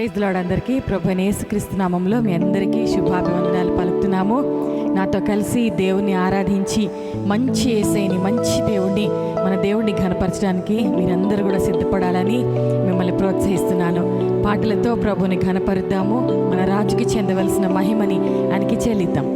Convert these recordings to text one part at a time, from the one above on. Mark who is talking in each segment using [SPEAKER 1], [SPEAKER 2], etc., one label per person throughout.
[SPEAKER 1] Praise the lord. అందరికీ ప్రభువైన యేసుక్రీస్తు నామములో మీ అందరికీ శుభాభివందనాలు పలుకుతున్నాము. నాతో కలిసి దేవుణ్ణి ఆరాధించి మంచి యేసయ్యని, మంచి దేవుణ్ణి, మన దేవుణ్ణి ఘనపరచడానికి మీరందరూ కూడా సిద్ధపడాలని మిమ్మల్ని ప్రోత్సహిస్తున్నాను. పాటలతో ప్రభుని ఘనపరుద్దాము. మన రాజుకి చెందవలసిన మహిమని ఆయనకి చెల్లిద్దాం.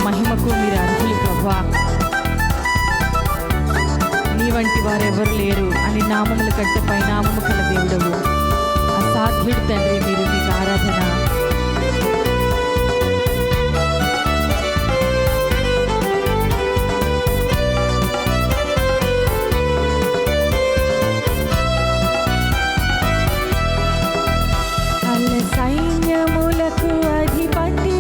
[SPEAKER 1] మహిమకు మీరు అర్హులు ప్రభువా. నీ వంటి వారెవరు లేరు అని నామముల కంటే పై నామము కల దేవుడవు, అసాధ్యుడు తండ్రి. మీరు మీకు ఆరాధన. సైన్యములకు అధిపతి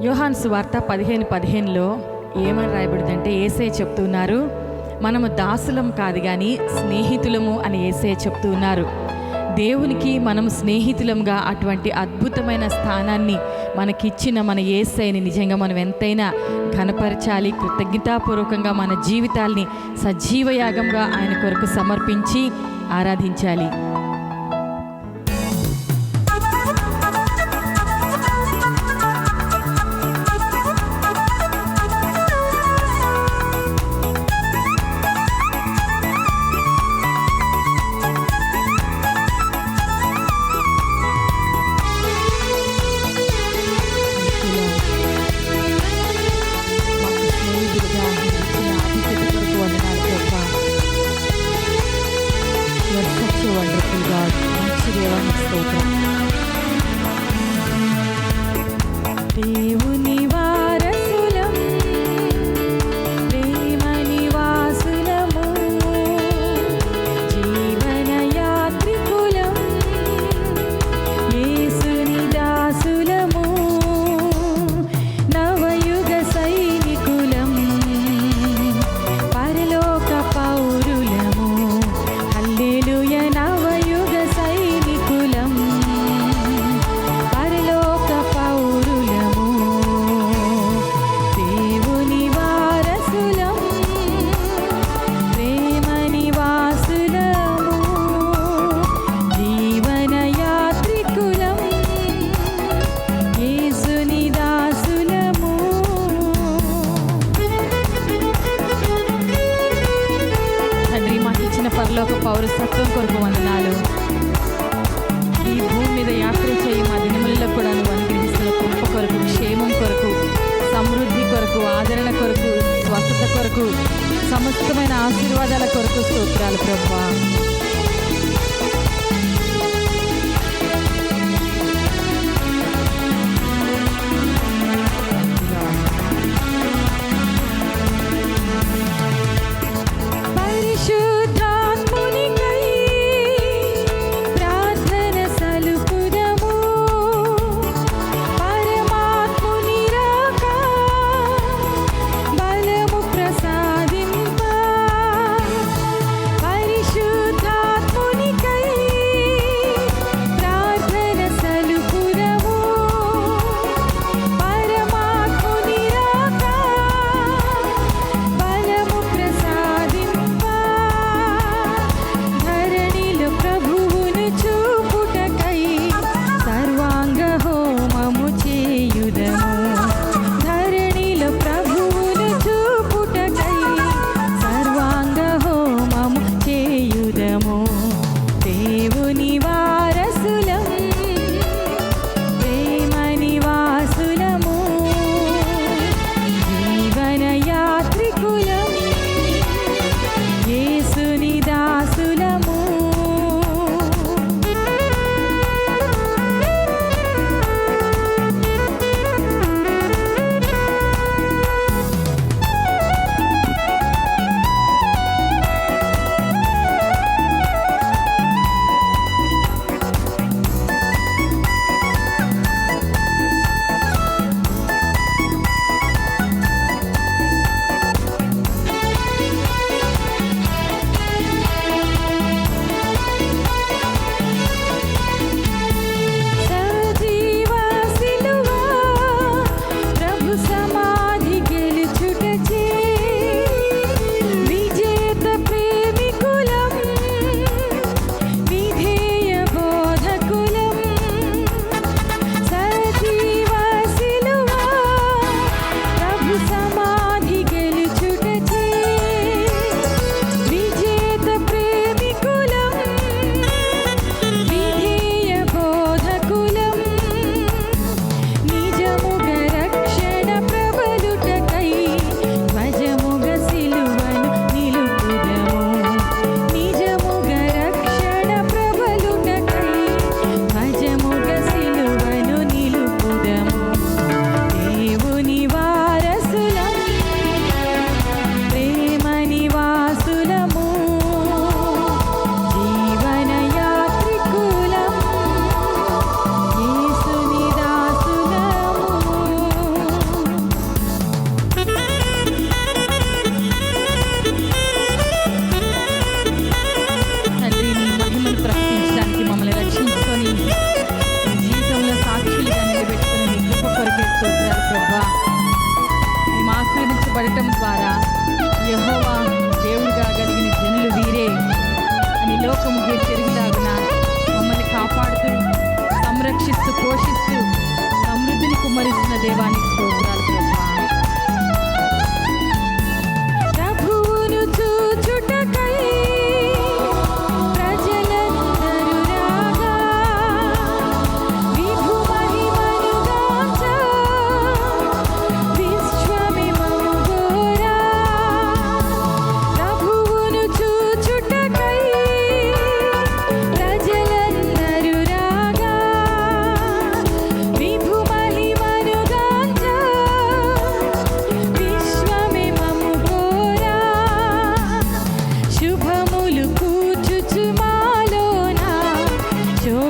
[SPEAKER 1] యోహాను సువార్త 15:15లో ఏమని రాయబడిందంటే, యేసయ్య చెప్తున్నారు, మనము దాసులం కాదు కానీ స్నేహితులము అని యేసయ్య చెప్తూ ఉన్నారు. దేవునికి మనం స్నేహితులంగా అటువంటి అద్భుతమైన స్థానాన్ని మనకిచ్చిన మన యేసయ్యని నిజంగా మనం ఎంతైనా ఘనపరచాలి. కృతజ్ఞతాపూర్వకంగా మన జీవితాల్ని సజీవయాగంగా ఆయన కొరకు సమర్పించి ఆరాధించాలి. దేవుని వారసులం, ప్రేమ నివాసులము, జీవన యాత్రికులం, యేసుని దాసులము, నవయుగ సైనికులం, పరలోక పౌరులము. హల్లెలూయా. నవయుగ సైనికులం, పరలోక పౌరులము, దేవుని వారసులం, ప్రేమ నివాసులము, జీవన యాత్రికులం, యేసుని దాసులము. తండ్రి, మాకు ఇచ్చిన పరలోక పౌరసత్వం కొరకు వందనాలు. ఈ భూమి మీద యాత్ర చేయి మా దినములలో కూడా నువ్వు అనుగ్రహిస్తున్న కృప కొరకు, క్షేమం కొరకు, సమృద్ధి కొరకు, ఆదరణ కొరకు, స్వస్థత కొరకు, సమస్తమైన ఆశీర్వాదాల కొరకు స్తోత్రాలు ప్రభువా. పరిశుద్ధాత్మునికై ప్రార్థన సలుపుదము, పరమాత్ముని రాక బలము ప్రసాదింప, పరిశుద్ధ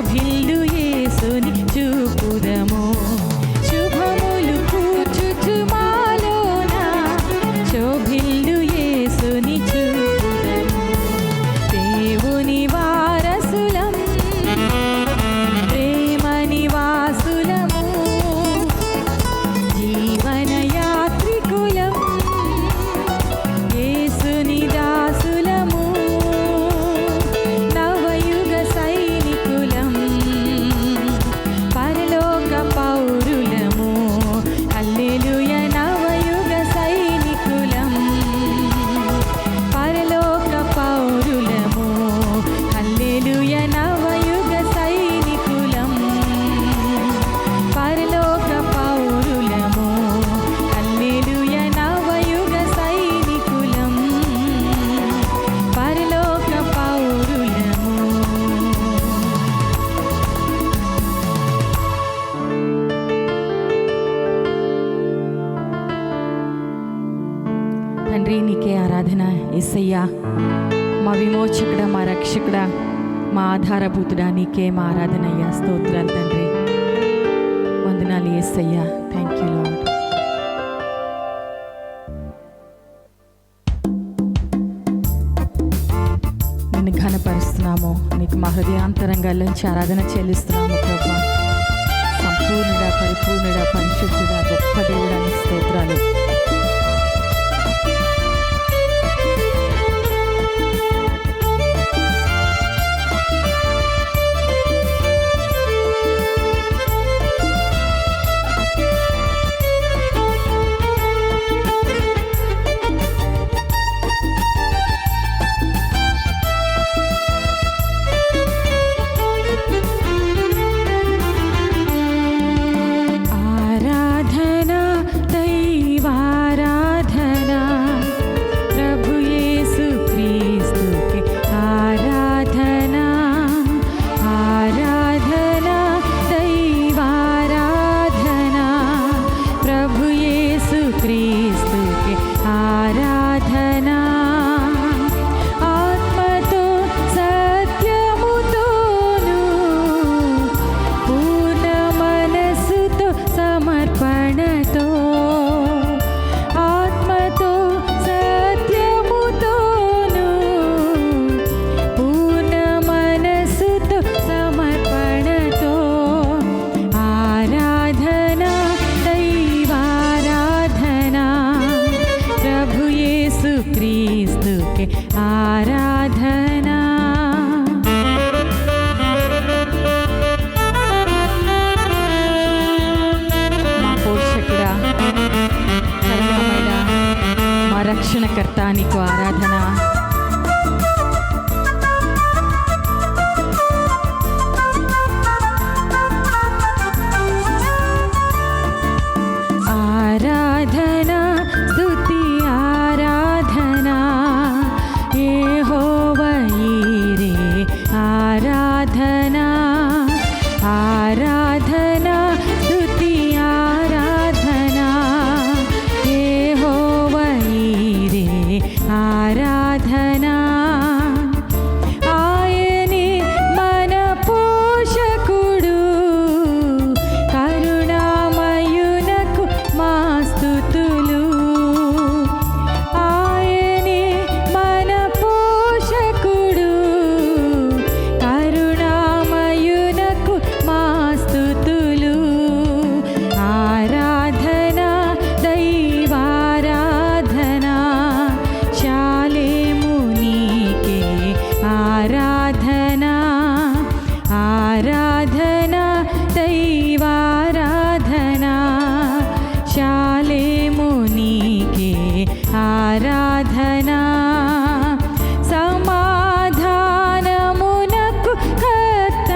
[SPEAKER 1] శోభిల్లు యేసుని చూపుదము. శుభములు కూర్చుచు మాలోన శోభిల్లు యేసుని చూపుదము. దేవుని వారసులం, ప్రేమ నివాసులము, జీవన యాత్రికులం, యేసుని దాసులము, నవయుగ సైనికులం, పరలోక పౌరులము. హల్లెలూయా, నవయుగ సైనికులం, పరలోక పౌరులము. హల్లెలూయా, నవయుగ సైనికులం, పరలోక పౌరులము. హల్లెలూయా, నవయుగ సైనికులం, పరలోక పౌరులము. తండ్రి, నీకే ఆరాధన. యేసయ్యా, మా విమోచకుడా, మా రక్షకుడా, మా ఆధారభూతుడా, నీకే మా ఆరాధన అయ్యా. స్తోత్రాలు తండ్రి, వందనాలు యేసయ్యా. Thank you lord. నిన్ను ఘనపరుస్తున్నాము, నీకు మా హృదయాంతరంగాల్లోంచి ఆరాధన చెల్లిస్తున్నాము ప్రభా. సంపూర్ణుడా, పరిపూర్ణుడా, పరిశుద్ధుడా, గొప్ప దేవుడా, నీకు స్తోత్రాలు. ఆరాధనా, దైవారాధనా, ప్రభు యేసు క్రీస్తుకి ఆరాధనా. ఆరాధనా, దైవారాధనా, ప్రభు యేసు క్రీస్తుకి ఆరాధనా. ఆత్మతో సత్యముతోను పూర్ణ మనస్సుతో సమర్పణతో, ఆత్మతో సత్యముతోను పూర్ణ మనస్సుతో సమర్పణతో. ఆరాధనా, దైవారాధనా, ప్రభు యేసు క్రీస్తుకి ఆరాధనా. మా పోషకుడా, కరుణామయుడా, మా రక్షణకర్త, నీకు ఆరాధన. ఆరాధనా, స్తుతి ఆరాధనా, యెహోవా యీరే ఆరాధనా. ఆరాధనా, స్తుతి ఆరాధనా, యెహోవా యీరే ఆరాధనా. ఆయనే మన పోషకుడు, కరుణామయునకు మా స్తుతులు. ఆయనే మన పోషకుడు, కరుణామయునకు మా స్తుతులు. ఆరాధనా, దైవారాధనా, శాలేము నీకే ఆరాధనా. ఆరాధనా, దైవారాధనా, శాలేము నీకే ఆరాధనా. సమాధానమునకు కర్త,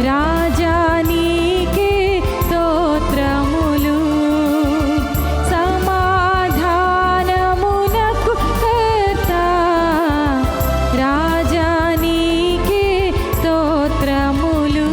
[SPEAKER 1] రాజా నీకే స్తోత్రములు. సమాధానమునకు కర్త, రాజా నీకే స్తోత్రములు.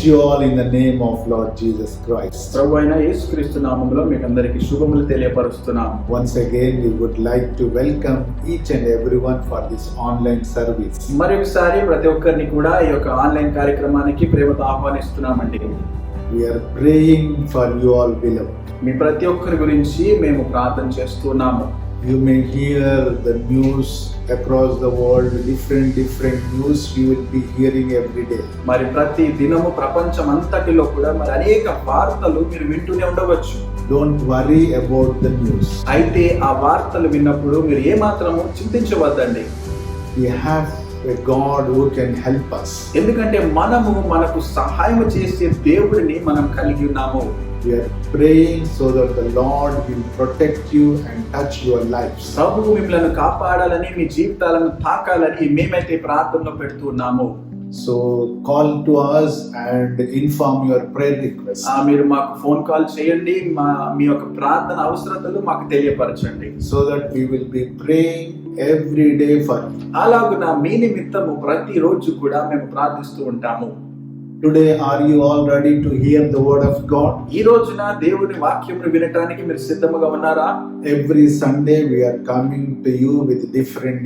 [SPEAKER 2] you all in the name of Lord Jesus Christ.
[SPEAKER 3] ప్రభువైన యేసుక్రీస్తు నామములో మీకు అందరికీ శుభములు తెలియపరుస్తున్నాం.
[SPEAKER 2] Once again, we would like to welcome each and everyone for this online service.
[SPEAKER 3] మరొకసారి ప్రతి ఒక్కరిని కూడా ఈ యొక్క ఆన్లైన్ కార్యక్రమానికి ప్రేమతో ఆహ్వానిస్తున్నామండి.
[SPEAKER 2] We are praying for you all, beloved.
[SPEAKER 3] మీ ప్రతి ఒక్కరి గురించి మేము ప్రార్థన చేస్తున్నాము.
[SPEAKER 2] You may hear the news across the world, different news you will be hearing every day.
[SPEAKER 3] మరి ప్రతి దినము ప్రపంచం అంతటిలో కూడా మరి అనేక వార్తలు మీరు వింటూనే ఉండవచ్చు.
[SPEAKER 2] Don't worry about the news.
[SPEAKER 3] అయితే ఆ వార్తలు విన్నప్పుడు మీరు ఏమాత్రము చింతించవద్దండి.
[SPEAKER 2] We have a God who can help us.
[SPEAKER 3] ఎందుకంటే మనకు సహాయం చేసే దేవుడిని మనం కలిగి ఉన్నాము.
[SPEAKER 2] We are praying so that the Lord will protect you and touch your lives.
[SPEAKER 3] ప్రభువు మిమ్మల్ని కాపాడాలని, మీ జీవితాలను తాకాలని మేమైతే ప్రార్థనలో పెడుతున్నాము.
[SPEAKER 2] So call to us and inform your prayer requests.
[SPEAKER 3] మీరు మాకు ఫోన్ కాల్ చేయండి, మీ యొక్క ప్రార్థన అవసరతలు మాకు తెలియపరచండి.
[SPEAKER 2] So that we will be praying every day for you.
[SPEAKER 3] అలాగున మీ నిమిత్తము ప్రతిరోజు కూడా మేము ప్రార్థిస్తూ ఉంటాము.
[SPEAKER 2] Today, are you all ready to hear the word of God?
[SPEAKER 3] ఈ రోజున దేవుని వాక్యమును వినటానికి మీరు సిద్ధముగా ఉన్నారా?
[SPEAKER 2] Every Sunday we are coming to you with different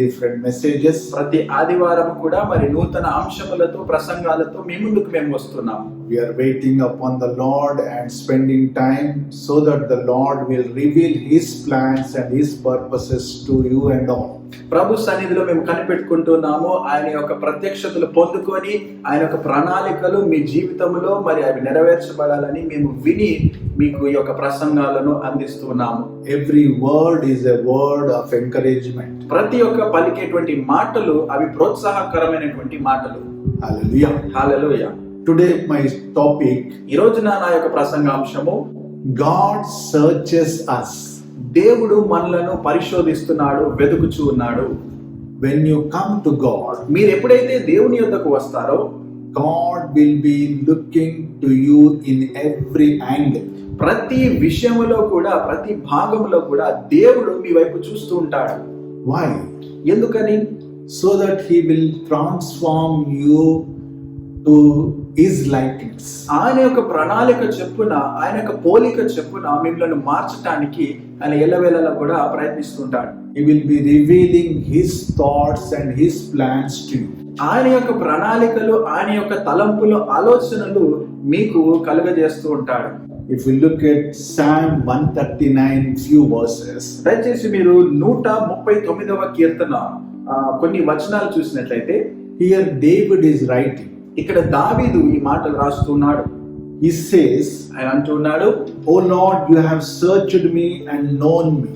[SPEAKER 2] messages.
[SPEAKER 3] ప్రతి ఆదివారం కూడా మరి నూతన అంశములతో, ప్రసంగాలతో మీ ముందుకు మేము వస్తున్నాము.
[SPEAKER 2] We are waiting upon the Lord and spending time so that the Lord will reveal His plans and His purposes to you and all.
[SPEAKER 3] ప్రభు సన్నిధిలో మేము కనిపెట్టుకుంటున్నాము. ఆయన యొక్క ప్రత్యక్షతలు పొందుకొని ఆయన యొక్క ప్రణాళికలు మీ జీవితంలో మరి అవి నెరవేర్చబడాలని మేము విని మీకు ఈ యొక్క ప్రసంగాలను అందిస్తున్నాము.
[SPEAKER 2] Every word is a word of encouragement.
[SPEAKER 3] ప్రతి ఒక్క పలికేటువంటి మాటలు అవి ప్రోత్సాహకరమైనటువంటి మాటలు.
[SPEAKER 2] Hallelujah.
[SPEAKER 3] Hallelujah.
[SPEAKER 2] Today my topic,
[SPEAKER 3] ఈ రోజున నా యొక్క ప్రసంగాంశము,
[SPEAKER 2] God searches us.
[SPEAKER 3] దేవుడు మనలను పరిశోధిస్తున్నాడు, వెతుకుచూ ఉన్నాడు.
[SPEAKER 2] When you come to God,
[SPEAKER 3] మీరు ఎప్పుడైతే దేవుని యొద్దకు వస్తారో
[SPEAKER 2] God will be looking to you in every angle.
[SPEAKER 3] ప్రతి విషయములో కూడా, ప్రతి భాగంలో కూడా దేవుడు మీ వైపు చూస్తూ ఉంటాడు.
[SPEAKER 2] Why?
[SPEAKER 3] ఎందుకని?
[SPEAKER 2] So that He will transform you to His likeness.
[SPEAKER 3] ఆయన యొక్క ప్రణాళిక చెప్పున, ఆయన యొక్క పోలిక చెప్పున మిమ్మల్ని మార్చడానికి ఆయన ఎల్లవేళలా కూడా ప్రయత్నిస్తుంటాడు.
[SPEAKER 2] He will be revealing His thoughts and His plans to you.
[SPEAKER 3] ఆయన యొక్క ప్రణాళికలు, ఆయన యొక్క తలంపులు, ఆలోచనలు మీకు కలుగజేస్తూ ఉంటాడు.
[SPEAKER 2] If we look at Psalm 139 few verses,
[SPEAKER 3] దయచేసి మీరు 139వ కీర్తన కొన్ని వచనాలు చూసినట్లయితే,
[SPEAKER 2] here David is writing.
[SPEAKER 3] ఇక్కడ దావీదు ఈ మాటలు రాస్తున్నాడు.
[SPEAKER 2] He says,
[SPEAKER 3] ఆయన అంటున్నాడు,
[SPEAKER 2] "O Lord, you have searched me and known me."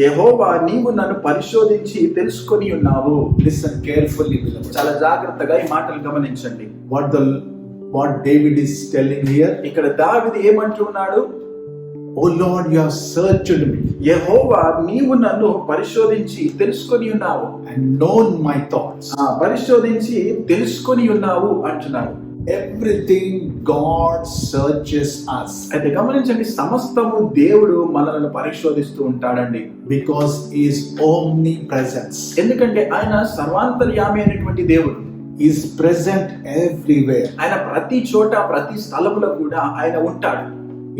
[SPEAKER 3] యెహోవా, నీవు నన్ను పరిశోధించి తెలుసుకొని ఉన్నావు.
[SPEAKER 2] Listen carefully, beloved.
[SPEAKER 3] చాలా జాగ్రత్తగా ఈ మాటలు గమనించండి.
[SPEAKER 2] What David is telling here,
[SPEAKER 3] ఇక్కడ దావీదు ఏమంటున్నాడు?
[SPEAKER 2] "O Lord, you have searched me
[SPEAKER 3] యెహోవా, నీవు నన్ను పరిశోధించి తెలుసుకొని ఉన్నావు
[SPEAKER 2] and known my thoughts."
[SPEAKER 3] పరిశోధించి తెలుసుకొని ఉన్నావు అంటున్నాడు.
[SPEAKER 2] Everything God searches us.
[SPEAKER 3] అయితే గమనించండి, సమస్తము దేవుడు మనలను పరిశోధిస్తూ ఉంటాడండి.
[SPEAKER 2] Because He is omnipresence.
[SPEAKER 3] ఎందుకంటే ఆయన సర్వాంతర్యామి అయినటువంటి దేవుడు.
[SPEAKER 2] He is present everywhere.
[SPEAKER 3] ఆయన ప్రతి చోట, ప్రతి స్థలములో కూడా ఆయన ఉంటాడు.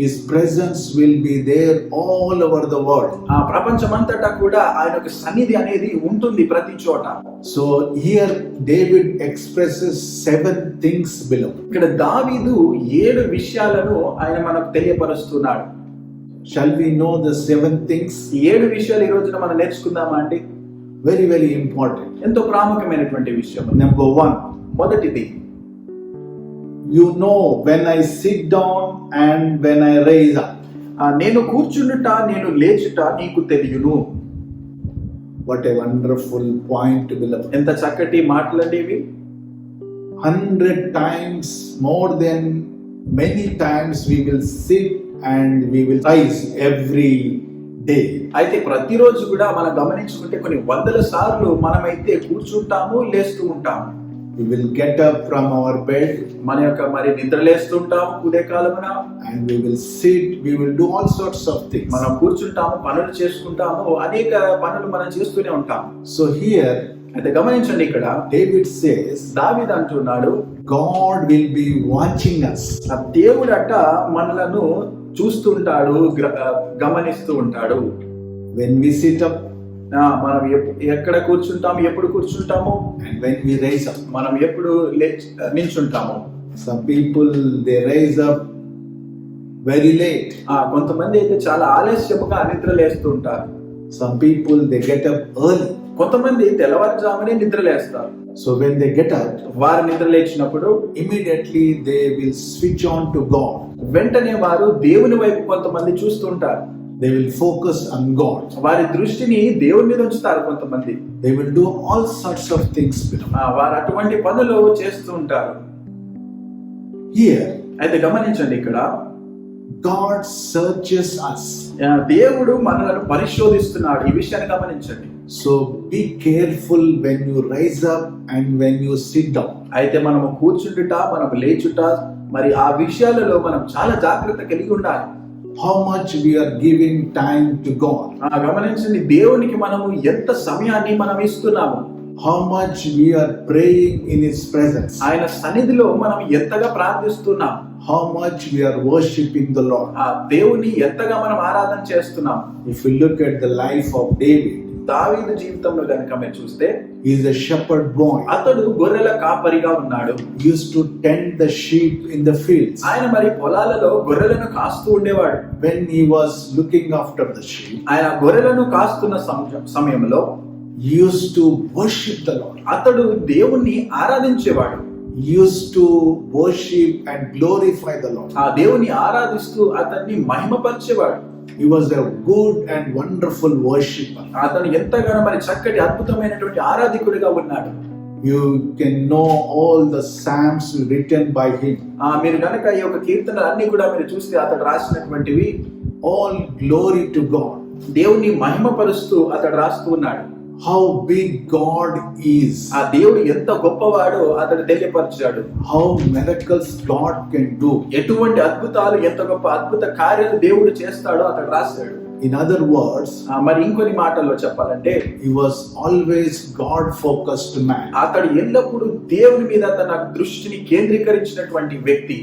[SPEAKER 2] His presence will be there all over the world.
[SPEAKER 3] ప్రపంచమంతటా కూడా ఆయన యొక్క సన్నిధి అనేది ఉంటుంది ప్రతి చోట.
[SPEAKER 2] So here David expresses 7 things below.
[SPEAKER 3] ఇక్కడ దావీదు 7 విషయాలను ఆయన మనకు తెలియపరుస్తున్నాడు.
[SPEAKER 2] Shall we know the 7 things?
[SPEAKER 3] 7 విషయాలు ఈ రోజున మనం నేర్చుకుందామా అండి?
[SPEAKER 2] Very important.
[SPEAKER 3] ఎంతో ప్రాముఖ్యమైనటువంటి విషయం.
[SPEAKER 2] Number 1,
[SPEAKER 3] మొదటిది,
[SPEAKER 2] you know when I sit down and when I raise up.
[SPEAKER 3] నేను కూర్చుండుట, నేను లేచుట నీకు తెలియను.
[SPEAKER 2] What a wonderful point, beloved.
[SPEAKER 3] ఎంత చక్కటి మాటలండి ఇవి.
[SPEAKER 2] 100 times more than many times we will sit and we will rise every day.
[SPEAKER 3] అయితే ప్రతిరోజు కూడా మనం గమనించుకుంటే కొన్ని వందల సార్లు మనమైతే కూర్చుంటాము, లేస్తూ ఉంటాము.
[SPEAKER 2] We will get up from our bed
[SPEAKER 3] మన యొక్క మరి నిద్రలేస్తుంటాము ఉదయకాలమున,
[SPEAKER 2] and we will sit, we will do all sorts of things.
[SPEAKER 3] మనం కూర్చుంటాము, పనులు చేసుకుంటాము, అనేక పనులు మనం చేస్తూనే ఉంటాము.
[SPEAKER 2] So here
[SPEAKER 3] అయితే గమనించండి, ఇక్కడ
[SPEAKER 2] David says,
[SPEAKER 3] దావీదు అంటున్నాడు,
[SPEAKER 2] God will be watching us.
[SPEAKER 3] ఆ దేవుడట మనలను చూస్తుంటాడు, గమనిస్తూ ఉంటాడు.
[SPEAKER 2] When we sit up
[SPEAKER 3] మనం ఎక్కడ కూర్చుంటాము, ఎప్పుడు కూర్చుంటాము,
[SPEAKER 2] and when we raise up.
[SPEAKER 3] మనం ఎప్పుడు నించుంటాము.
[SPEAKER 2] Some people, they raise up very late.
[SPEAKER 3] కొంతమంది అయితే చాలా ఆలస్యముగా నిద్ర లేస్తూ ఉంటారు.
[SPEAKER 2] Some people, they get up early.
[SPEAKER 3] కొంతమంది తెల్లవారుజామునే నిద్ర లేస్తారు.
[SPEAKER 2] So when they get up,
[SPEAKER 3] వారు నిద్ర లేచినప్పుడు
[SPEAKER 2] immediately they will switch on to God.
[SPEAKER 3] వెంటనే వారు దేవుని వైపు కొంతమంది చూస్తుంటారు.
[SPEAKER 2] They will focus on God.
[SPEAKER 3] వారి దృష్టిని దేవుని మీద ఉంచుతారు. కొంతమంది
[SPEAKER 2] They will do all sorts of things.
[SPEAKER 3] వారు అటువంటి పనులు చేస్తూ ఉంటారు.
[SPEAKER 2] Here,
[SPEAKER 3] అయితే గమనించండి, ఇక్కడ
[SPEAKER 2] God searches us.
[SPEAKER 3] దేవుడు మనలను పరిశోధిస్తున్నాడు. ఈ విషయాన్ని గమనించండి.
[SPEAKER 2] So be careful when you rise up and when you sit down.
[SPEAKER 3] అయితే మనము కూర్చుంటుట, మనము లేచుట, మరి ఆ విషయాలలో మనం చాలా జాగ్రత్త కలిగి ఉండాలి.
[SPEAKER 2] How much we are giving time to God.
[SPEAKER 3] గమనించండి, దేవునికి మనము ఎంత సమయాన్ని మనం ఇస్తున్నాము.
[SPEAKER 2] How much we are praying in His presence.
[SPEAKER 3] ఆయన సన్నిధిలో మనం ఎంతగా ప్రార్థిస్తున్నాం.
[SPEAKER 2] How much we are worshiping the Lord.
[SPEAKER 3] దేవుని ఎంతగా మనం ఆరాధన చేస్తున్నాం.
[SPEAKER 2] If you look at the life of David,
[SPEAKER 3] దావీదు జీవితంలో గనుక మీరు చూస్తే,
[SPEAKER 2] he is a shepherd boy.
[SPEAKER 3] అతడు గొర్రెల కాపరిగా ఉన్నాడు.
[SPEAKER 2] He used to tend the sheep in the fields.
[SPEAKER 3] ఆయన మరి పొలాలలో గొర్రెలను కాస్తూ ఉండేవాడు.
[SPEAKER 2] When he was looking after the sheep,
[SPEAKER 3] ఆయన గొర్రెలను కాస్తున్న సమయంలో
[SPEAKER 2] he used to worship the Lord.
[SPEAKER 3] అతడు దేవుణ్ణి ఆరాధించేవాడు.
[SPEAKER 2] He used to worship and glorify the Lord.
[SPEAKER 3] ఆ దేవుని ఆరాధిస్తూ అతన్ని మహిమపరిచేవాడు.
[SPEAKER 2] He was a good and wonderful worshipper.
[SPEAKER 3] అతను ఎంతగానో మరి చక్కటి అద్భుతమైనటువంటి ఆరాధికుడిగా ఉన్నాడు.
[SPEAKER 2] You can know all the psalms written by him.
[SPEAKER 3] మీరు కనుక ఈ యొక్క కీర్తనలన్నీ కూడా మీరు చూస్తే అతడు రాసినటువంటివి
[SPEAKER 2] All glory to God.
[SPEAKER 3] దేవుని మహిమపరుస్తూ అతడు రాస్తూ ఉన్నాడు.
[SPEAKER 2] How big God is.
[SPEAKER 3] ఆ దేవుడు ఎంత గొప్పవాడో అతడు తెలియపరిచాడు.
[SPEAKER 2] How miracles God can do.
[SPEAKER 3] ఎటువంటి అద్భుతాలు, ఎంత గొప్ప అద్భుత కార్యాలు దేవుడు చేస్తాడో అతడు రాశాడు.
[SPEAKER 2] In other words,
[SPEAKER 3] మరి ఇంకొన్ని మాటల్లో చెప్పాలంటే,
[SPEAKER 2] he was always God focused man.
[SPEAKER 3] అతడు ఎల్లప్పుడూ దేవుని మీద తన దృష్టిని కేంద్రీకరించినటువంటి వ్యక్తి.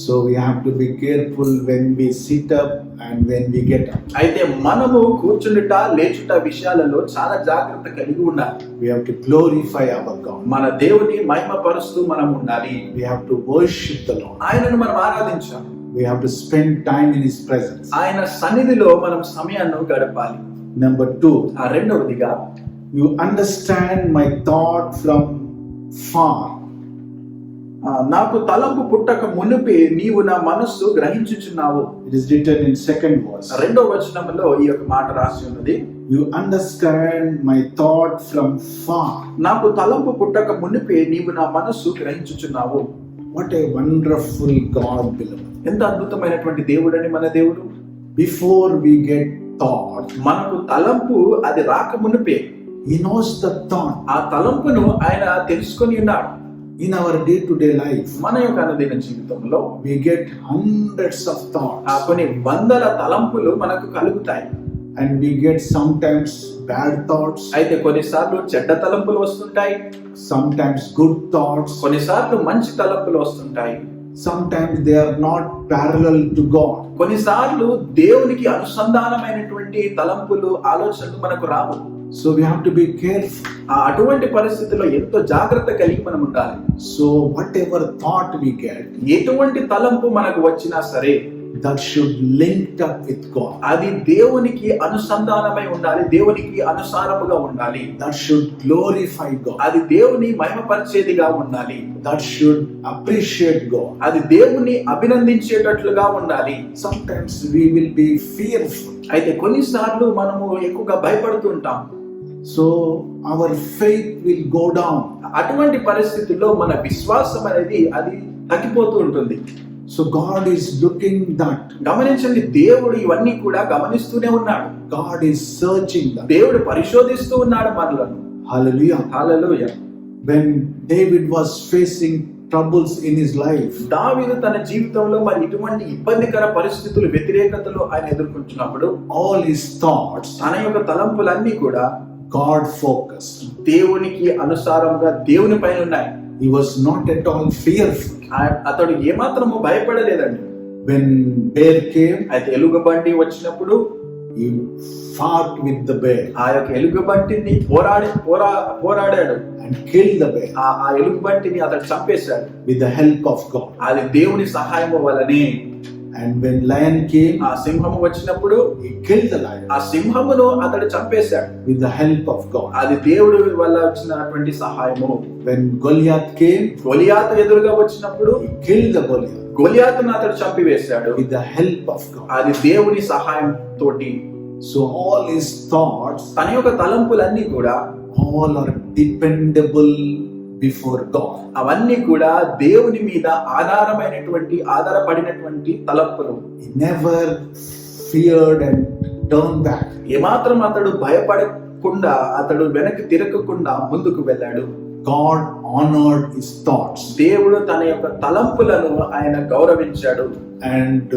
[SPEAKER 2] So we have to be careful when we sit up and when we get up.
[SPEAKER 3] అయితే మనము కూర్చుండుట, లేచుట విషయాలలో చాలా జాగ్రత్త కలిగి ఉండాలి.
[SPEAKER 2] We have to glorify our God.
[SPEAKER 3] మన దేవుని మహిమపరుస్తూ మనం ఉండాలి.
[SPEAKER 2] We have to worship the Lord.
[SPEAKER 3] ఆయనను మనం ఆరాధించాలి.
[SPEAKER 2] We have to spend time in His presence.
[SPEAKER 3] ఆయన సన్నిధిలో మనం సమయాన్ని గడపాలి.
[SPEAKER 2] Number 2,
[SPEAKER 3] రెండవదిగా,
[SPEAKER 2] you understand my thought from far.
[SPEAKER 3] నాకు తలంపు పుట్టక మునుపే నీవు నా మనస్సు గ్రహించుచున్నావు.
[SPEAKER 2] It is written in second verse.
[SPEAKER 3] రెండవ వచనంలో ఈ యొక్క మాట రాసి ఉన్నది.
[SPEAKER 2] You understand my thought from far.
[SPEAKER 3] నాకు తలంపు పుట్టక మునుపే నీవు నా మనస్సు గ్రహించుచున్నావు.
[SPEAKER 2] What a wonderful God, beloved.
[SPEAKER 3] ఎంత అద్భుతమైనటువంటి దేవుడని మన దేవుడు.
[SPEAKER 2] Before we get thought,
[SPEAKER 3] మనకు తలంపు అది రాక మునుపే
[SPEAKER 2] He knows the thought.
[SPEAKER 3] ఆ తలంపును ఆయన తెలుసుకొని ఉన్నాడు.
[SPEAKER 2] In our day-to-day life,
[SPEAKER 3] మన యొక్క అనుదిన జీవితంలో
[SPEAKER 2] we get hundreds of thoughts.
[SPEAKER 3] కొన్ని వందల తలంపులు మనకు కలుగుతాయి.
[SPEAKER 2] And we get sometimes bad thoughts,
[SPEAKER 3] అయితే కొన్నిసార్లు చెడ్డ తలంపులు వస్తుంటాయి.
[SPEAKER 2] sometimes good thoughts.
[SPEAKER 3] కొన్నిసార్లు మంచి తలంపులు వస్తుంటాయి.
[SPEAKER 2] Sometimes they are not parallel to God.
[SPEAKER 3] కొన్నిసార్లు దేవునికి అనుసంధానమైనటువంటి తలంపులు, ఆలోచనలు మనకు రావు.
[SPEAKER 2] So we have to be careful.
[SPEAKER 3] అటువంటి పరిస్థితుల్లో ఎంతో జాగ్రత్త కలిగి మనం ఉండాలి.
[SPEAKER 2] So whatever thought we get,
[SPEAKER 3] ఎటువంటి తలంపు మనకు వచ్చినా సరే,
[SPEAKER 2] that should link up with God.
[SPEAKER 3] అది దేవునికి అనుసంధానమై ఉండాలి, దేవునికి అనుసారముగా ఉండాలి.
[SPEAKER 2] That should glorify God.
[SPEAKER 3] అది దేవుని మహిమపరిచేదిగా ఉండాలి.
[SPEAKER 2] That should appreciate God.
[SPEAKER 3] అది దేవుని అభినందించేటట్లుగా ఉండాలి.
[SPEAKER 2] Sometimes we will be fearful.
[SPEAKER 3] అయితే కొన్నిసార్లు మనము ఎక్కువగా భయపడుతుంటాం.
[SPEAKER 2] So our faith will go down.
[SPEAKER 3] అటువంటి పరిస్థితుల్లో మన విశ్వాసం అనేది అది తగ్గిపోతూ ఉంటుంది.
[SPEAKER 2] So God is looking that.
[SPEAKER 3] గమనించండి, దేవుడు ఇవన్నీ కూడా గమనిస్తూనే ఉన్నాడు.
[SPEAKER 2] God is searching that.
[SPEAKER 3] దేవుడు పరిశోధిస్తూ ఉన్నాడు మనలను.
[SPEAKER 2] Hallelujah.
[SPEAKER 3] Hallelujah.
[SPEAKER 2] When David was facing troubles in his life,
[SPEAKER 3] దావీదు తన జీవితంలో మరి ఇటువంటి ఇబ్బందికర పరిస్థితులు, వ్యతిరేకతలు ఆయన ఎదుర్కొంటున్నప్పుడు
[SPEAKER 2] all his thoughts,
[SPEAKER 3] తన యొక్క తలంపులన్నీ కూడా
[SPEAKER 2] God focused.
[SPEAKER 3] దేవునికి అనుసారంగా దేవుని పైన ఉన్నాయి.
[SPEAKER 2] He was not at all fearful.
[SPEAKER 3] అతడు ఏమాత్రము భయపడలేదండి.
[SPEAKER 2] When bear came,
[SPEAKER 3] అయితే ఎలుగుబంటి వచ్చినప్పుడు
[SPEAKER 2] he fought with the bear
[SPEAKER 3] ఆ యొక్క ఎలుగుబంటిని పోరాడాడు
[SPEAKER 2] and killed the bear
[SPEAKER 3] ఆ ఎలుగుబంటిని అతడు చంపేశాడు
[SPEAKER 2] with the help of God.
[SPEAKER 3] అది దేవుని సహాయము వలనే.
[SPEAKER 2] And when lion came,
[SPEAKER 3] ఆ సింహము వచ్చినప్పుడు
[SPEAKER 2] he killed the lion
[SPEAKER 3] ఆ సింహమును అతడు చంపేశాడు.
[SPEAKER 2] with the help of God.
[SPEAKER 3] అది దేవుడి వల్ల వచ్చినటువంటి సహాయము.
[SPEAKER 2] When Goliath came,
[SPEAKER 3] గొలియాతు ఎదురుగా వచ్చినప్పుడు
[SPEAKER 2] he killed the Goliath
[SPEAKER 3] గొలియాతును అతడు చంపివేశాడు.
[SPEAKER 2] with the help of God.
[SPEAKER 3] అది దేవుని సహాయం తోటి.
[SPEAKER 2] So all his thoughts,
[SPEAKER 3] తన యొక్క తలంపులన్నీ కూడా
[SPEAKER 2] all are dependable before God.
[SPEAKER 3] అవన్నీ కూడా దేవుని మీద ఆధారపడినటువంటి తలంపులు.
[SPEAKER 2] He never feared and turned back.
[SPEAKER 3] ఏమాత్రం అతడు భయపడకుండా, అతడు వెనక్కి తిరగకుండా ముందుకు వెళ్ళాడు.
[SPEAKER 2] God honored his thoughts
[SPEAKER 3] దేవుడు తన యొక్క తలంపులను ఆయన గౌరవించాడు
[SPEAKER 2] and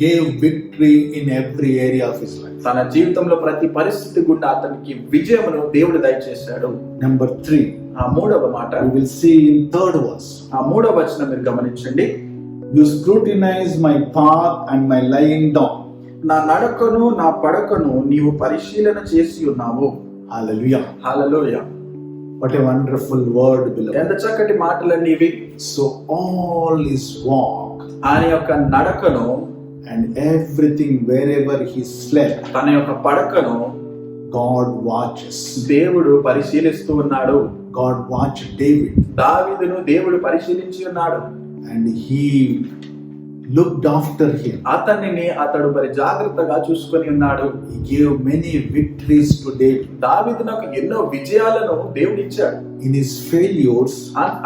[SPEAKER 2] gave victory in every area of his life.
[SPEAKER 3] తన జీవితంలో ప్రతి పరిస్థితి గుండా అతనికి విజయమును దేవుడు దయచేశాడు.
[SPEAKER 2] Number 3,
[SPEAKER 3] ఆ మూడవ మాట
[SPEAKER 2] we will see in 3rd verse.
[SPEAKER 3] ఆ మూడవ వచనం మీరు గమనించండి.
[SPEAKER 2] You scrutinize my path and my lying down.
[SPEAKER 3] నా నడకను నా పడకను నీవు పరిశీలన చేసి ఉన్నావు.
[SPEAKER 2] Hallelujah.
[SPEAKER 3] Hallelujah.
[SPEAKER 2] What a wonderful word, beloved.
[SPEAKER 3] ఎంత చక్కటి మాటలన్నీ ఇవి.
[SPEAKER 2] So all his walk
[SPEAKER 3] ఆయన యొక్క నడకను
[SPEAKER 2] and everything, wherever he slept,
[SPEAKER 3] తన యొక్క పడకను
[SPEAKER 2] God watches.
[SPEAKER 3] దేవుడు పరిశీలిస్తూ ఉన్నాడు.
[SPEAKER 2] God watched David
[SPEAKER 3] దావీదును దేవుడు పరిశీలించి ఉన్నాడు.
[SPEAKER 2] and he looked after him.
[SPEAKER 3] అతడు మరి జాగ్రత్తగా చూసుకొని ఉన్నాడు.
[SPEAKER 2] He gave many victories to David.
[SPEAKER 3] దావీదునకు ఎన్నో విజయాలను దేవుడు ఇచ్చాడు.
[SPEAKER 2] In his failures,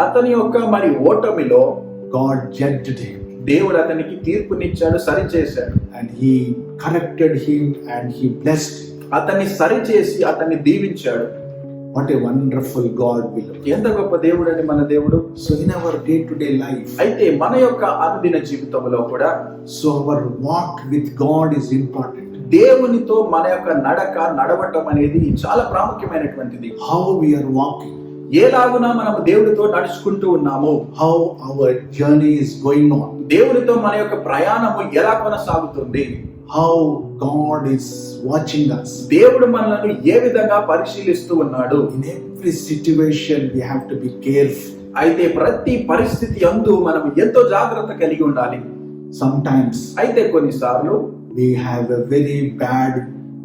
[SPEAKER 3] అతని యొక్క మరి ఓటమిలో
[SPEAKER 2] God judged him
[SPEAKER 3] దేవుడు అతనికి తీర్పునిచ్చాడు, సరిచేశాడు.
[SPEAKER 2] and he corrected him and he blessed him.
[SPEAKER 3] అతన్ని సరిచేసి అతన్ని దీవించాడు.
[SPEAKER 2] What a wonderful God we love.
[SPEAKER 3] ఎంత గొప్ప దేవుడు అని మన దేవుడు.
[SPEAKER 2] So in our day-to-day life,
[SPEAKER 3] అయితే మన యొక్క అనుదిన జీవితంలో కూడా
[SPEAKER 2] so our walk with God is important.
[SPEAKER 3] దేవునితో మన యొక్క నడవటం అనేది చాలా ప్రాముఖ్యమైనటువంటిది.
[SPEAKER 2] How we are walking,
[SPEAKER 3] ఏలాగునా మనము దేవునితో నడుచుకుంటూ ఉన్నాము,
[SPEAKER 2] how our journey is going on,
[SPEAKER 3] దేవునితో మన యొక్క ప్రయాణము ఎలా కొనసాగుతుంది,
[SPEAKER 2] how God is watching us.
[SPEAKER 3] దేవుడు మనల్ని ఏ విధంగా పరిశీలిస్తూ ఉన్నాడు.
[SPEAKER 2] In every situation we have to be careful.
[SPEAKER 3] అయితే ప్రతి పరిస్థితి యందు మనం ఎంతో జాగ్రత్త కలిగి ఉండాలి.
[SPEAKER 2] Sometimes
[SPEAKER 3] అయితే కొన్నిసార్లు
[SPEAKER 2] we have a very bad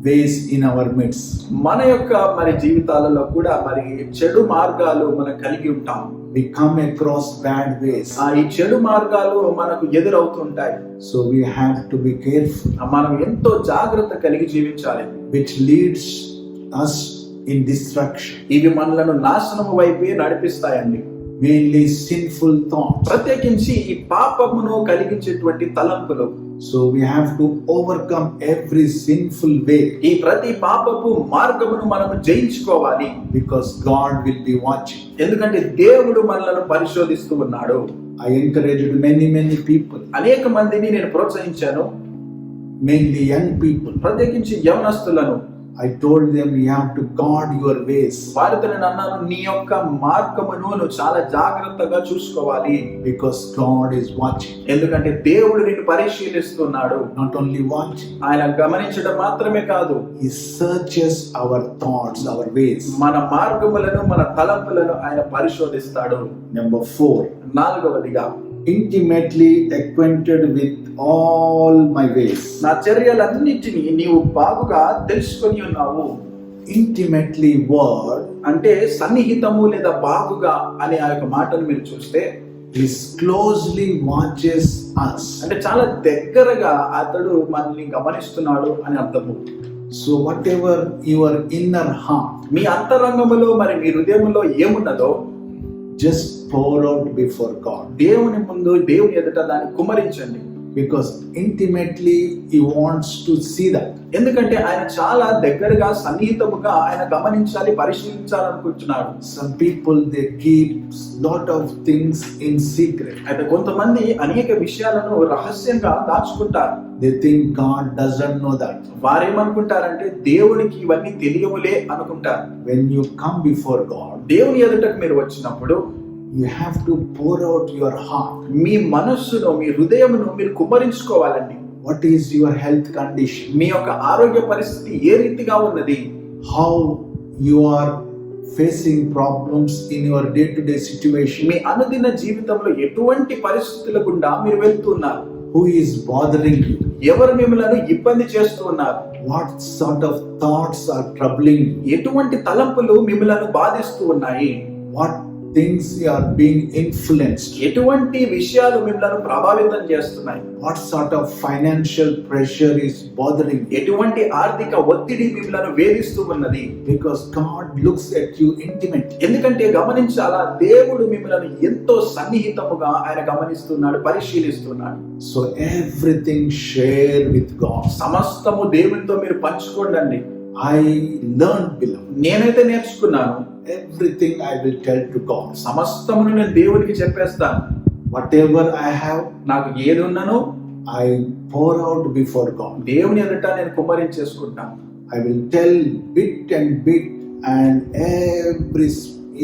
[SPEAKER 2] ways in our midst.
[SPEAKER 3] మన యొక్క మరి జీవితాలలో కూడా మరి చెడు మార్గాలు మనం కలిగి ఉంటాం.
[SPEAKER 2] We come across bad ways.
[SPEAKER 3] ఈ చెడు మార్గాలు మనకు ఎదురవుతుంటాయి.
[SPEAKER 2] So we have to be careful.
[SPEAKER 3] మనం ఎంతో జాగ్రత్త కలిగి జీవించాలి.
[SPEAKER 2] Which leads us in destruction.
[SPEAKER 3] ఇవి మనలను నాశనము వైపే నడిపిస్తాయండి.
[SPEAKER 2] Mainly sinful thoughts.
[SPEAKER 3] ప్రత్యేకించి ఈ పాపమును కలిగించేటువంటి తలంపులు.
[SPEAKER 2] So we have to overcome every sinful way.
[SPEAKER 3] ఈ ప్రతి పాపపు మార్గమును మనము జయించుకోవాలి.
[SPEAKER 2] Because God will be watching.
[SPEAKER 3] ఎందుకంటే దేవుడు మనలను పరిశోధిస్తూ ఉన్నాడు.
[SPEAKER 2] I encouraged many people,
[SPEAKER 3] అనేక మందిని నేను ప్రోత్సహించాను.
[SPEAKER 2] mainly young people.
[SPEAKER 3] ప్రత్యేకించి యవనస్తులను.
[SPEAKER 2] I told them you have to guard your ways.
[SPEAKER 3] వారితో నేను అన్నాను, నీ యొక్క మార్గమును నువ్వు చాలా జాగ్రత్తగా చూసుకోవాలి.
[SPEAKER 2] Because God is watching.
[SPEAKER 3] ఎందుకంటే దేవుడు నిన్ను పరిశీలిస్తున్నాడు.
[SPEAKER 2] Not only watching,
[SPEAKER 3] ఆయన గమనించడం మాత్రమే కాదు,
[SPEAKER 2] He searches our thoughts, our ways.
[SPEAKER 3] మన మార్గములను మన తలంపులను ఆయన పరిశోధిస్తాడు.
[SPEAKER 2] Number 4,
[SPEAKER 3] నాలుగవదిగా
[SPEAKER 2] intimately acquainted with all my ways.
[SPEAKER 3] నా చర్యలన్నిటినీ నీవు బాగుగా తెలుసుకొని ఉన్నావు.
[SPEAKER 2] Intimately word
[SPEAKER 3] అంటే సన్నిహితము లేదా బాగుగా అనే ఆ యొక్క మాటను మీరు చూస్తే
[SPEAKER 2] is closely watches us.
[SPEAKER 3] అంటే చాలా దగ్గరగా అతడు మనల్ని గమనిస్తున్నాడు అని అర్థము.
[SPEAKER 2] So whatever your inner heart,
[SPEAKER 3] మీ అంతరంగములో మరి మీ హృదయములో ఏమున్నదో
[SPEAKER 2] just pour out before God.
[SPEAKER 3] దేవుని ముందు, దేవుని ఎదుట దాన్ని కుమరించండి.
[SPEAKER 2] Because intimately He wants to see that.
[SPEAKER 3] ఎందుకంటే ఆయన చాలా దగ్గరగా సన్నిహితముగా ఆయన గమనించాలి, పరిశీలించాలనుకుంటున్నాడు.
[SPEAKER 2] Some people they keep lot of things in secret.
[SPEAKER 3] అయితే కొంతమంది అనేక విషయాలను రహస్యంగా దాచుకుంటారు.
[SPEAKER 2] They think God doesn't know that.
[SPEAKER 3] వారేమనుకుంటారంటే దేవునికి ఇవన్నీ తెలియవులే అనుకుంటారు.
[SPEAKER 2] When you come before God,
[SPEAKER 3] దేవుని ఎదుటకు మీరు వచ్చినప్పుడు
[SPEAKER 2] You have to pour out your heart.
[SPEAKER 3] మీ మనస్సును, మీ హృదయమును మీరు కుమ్మరించుకోవాలండి.
[SPEAKER 2] What is your health condition?
[SPEAKER 3] మీ యొక్క ఆరోగ్య పరిస్థితి ఏ రీతిగా ఉన్నది?
[SPEAKER 2] How you are facing problems in your day-to-day situation?
[SPEAKER 3] మీ అనుదిన జీవితంలో ఎటువంటి పరిస్థితుల గుండా మీరు వెళ్తున్నారు?
[SPEAKER 2] Who is bothering you?
[SPEAKER 3] ఎవరు మిమ్మల్ని ఇబ్బంది చేస్తూ ఉన్నారు?
[SPEAKER 2] What sort of thoughts are troubling you?
[SPEAKER 3] ఎటువంటి తలంపులు మిమ్మల్ని బాధిస్తూ ఉన్నాయి?
[SPEAKER 2] What things are being influenced?
[SPEAKER 3] ఎటువంటి విషయాలు మిమ్మల్ని ప్రభావితం చేస్తున్నాయి?
[SPEAKER 2] What sort of financial pressure is bothering you?
[SPEAKER 3] ఎటువంటి ఆర్థిక ఒత్తిడి మిమ్మల్ని వేధిస్తూ ఉన్నది?
[SPEAKER 2] Because God looks at you intimately.
[SPEAKER 3] ఎందుకంటే గమనించాలా, దేవుడు మిమ్మల్ని ఎంతో సన్నిహితముగా ఆయన గమనిస్తున్నాడు, పరిశీలిస్తున్నాడు.
[SPEAKER 2] So everything share with God.
[SPEAKER 3] సమస్తము దేవునితో మీరు పంచుకోండి.
[SPEAKER 2] I learned, beloved.
[SPEAKER 3] నేనైతే నేర్చుకున్నాను,
[SPEAKER 2] Everything I will tell to God.
[SPEAKER 3] సమస్తమును నేను దేవునికి చెప్పేస్తాను.
[SPEAKER 2] Whatever I have,
[SPEAKER 3] నాకు ఏది ఉన్నానో
[SPEAKER 2] I pour out before God.
[SPEAKER 3] దేవుని ఎదుట నేను కుమ్మరించేసుకుంటాను.
[SPEAKER 2] I will tell bit and bit, and every